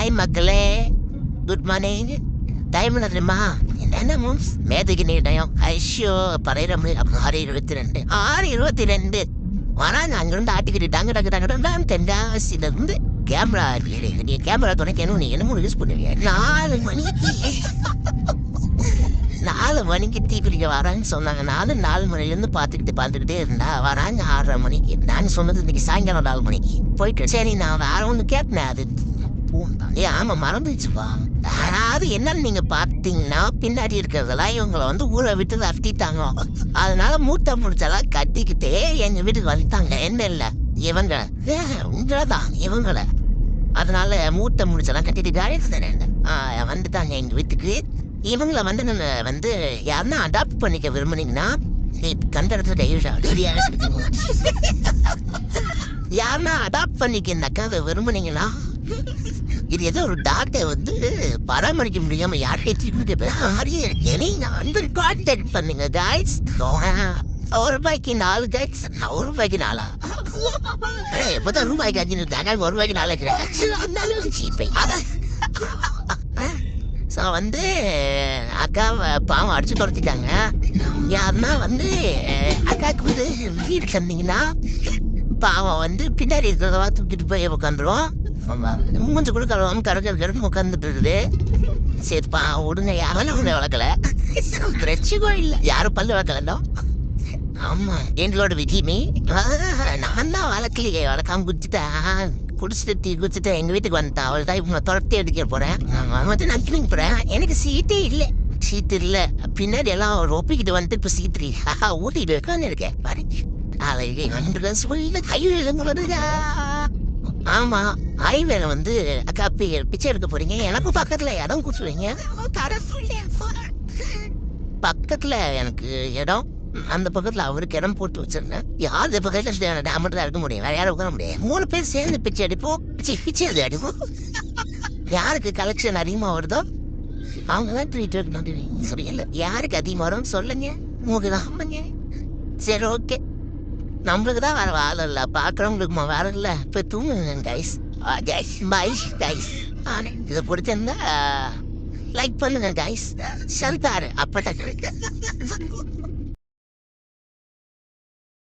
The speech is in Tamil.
ஹாய் மக்களே, குட் மார்னிங். டைம் என்ன தெரியுமா? என்ன மூன்ஸ் மேதைக்கு நீ டயம் ஐஷோ பரையிறமே 6:22 6:22 வராங்க. அங்கிருந்து ஆட்டிக்கிட்டு டங்கு டங்கு டங்கு தென்காசியிலிருந்து கேமரா நீ கேமரா துணைக்கணும். நீ என்னமோ யூஸ் பண்ணுவீங்க 4 மணிக்கு டீ குடிக்க வரான்னு சொன்னாங்க. 4 மணிலேருந்து பார்த்துக்கிட்டே இருந்தா வராங்க 6:30 மணிக்கு. நான் சொன்னது இன்னைக்கு சாயங்காலம் 4 மணிக்கு போயிட்டு சரி நான் வேற ஒன்று கேட்டேன். அது ஆமா மறந்துச்சுப்பா. அதாவது என்னன்னு நீங்க பார்த்தீங்கன்னா பின்னாடி இருக்கிறதெல்லாம் இவங்களை ஊரை விட்டு தட்டிட்டாங்க. அதனால மூட்டை முடிச்செல்லாம் கட்டிக்கிட்டே எங்க வீட்டுக்கு வந்துட்டாங்க. என்ன இல்ல இவங்க உங்களதான் இவங்களை. அதனால மூட்டை முடிச்செல்லாம் கட்டிட்டு ஜாலியாக வந்துட்டாங்க எங்க வீட்டுக்கு. இவங்களை நான் யாருன்னா அடாப்ட் பண்ணிக்க விரும்புனீங்கன்னா கண்ட இடத்துல யாருன்னா அடாப்ட் பண்ணிக்கனாக்கா அதை விரும்புனீங்கன்னா இது ஏதோ ஒரு டாக்டர் பராமரிக்க முடியாம யார்கிட்ட கான்டாக்ட் பண்ணுங்க கைஸ். ₹1 4 கைஸ். ₹1 4 எப்பதான் ரூபாய்க்கு 5 ₹1 4 சீப்பை. ஸோ அக்கா பாவம் அடிச்சு துரத்திட்டாங்க. யாருன்னா அக்காவுக்கு வீடு தந்தீங்கன்னா பாவம் பின்னாடி இருக்கிறதா தூக்கிட்டு போய் உட்காந்துருவோம். மூஞ்சு கூட கழுவாம கடற்கரை உட்காந்துட்டு இருக்குது. சரிப்பா விடுங்க. யாரும் உன்னை வளர்க்கல பிரச்சனை இல்லை. யாரும் பல்லு வளர்க்கலண்டோ. ஆமா எங்களோட விதிமே. நான் தான் வளர்க்கலையே. வளர்க்காம குடிச்சிட்டு டீ குடிச்சிட்டு எங்க வீட்டுக்கு வந்துட்டா. அவள் தான் இவங்க துரத்தி அடிக்க போறேன். நக்கினிங்க போறேன். எனக்கு சீட்டே இல்லை. சீட்டு இல்ல பின்னாடி எல்லாம் ஒப்பிக்கிட்டு இப்ப சீட்டு ஊட்டிட்டு உட்காந்து இருக்கேன் பாரு. ஆமா ஹைவேல அக்கா பிச்சை எடுக்க போறீங்க. எனக்கும் பக்கத்துல இடம் கொடுத்துருவீங்க. பக்கத்துல எனக்கு இடம் அந்த பக்கத்துல அவருக்கு இடம் போட்டு வச்சிருந்தேன். யாரு பக்கத்துல டேமட் தான் இருக்க முடியும். வேற யாரும் உட்கார முடியும். 3 பேர் சேர்ந்து பிச்சை அடிப்போம். பிச்சை அடிப்போம். யாருக்கு கலெக்ஷன் அதிகமா வருதோ அவங்கதான் ட்ரீட் வைக்கணும். சரியில்லை யாருக்கு அதிகமா வரும்னு சொல்லுங்க. உங்களுக்கு சரி ஓகே. நம்மளுக்கு தான் வேற வேலை இல்லை. பார்க்குறவங்களுக்கு வேற இல்லை. இப்போ தூங்குங்க கைஸ். Bye guys. இதை பிடிச்சிருந்தா லைக் பண்ணுங்க கைஸ். சந்தாரு அப்பதான்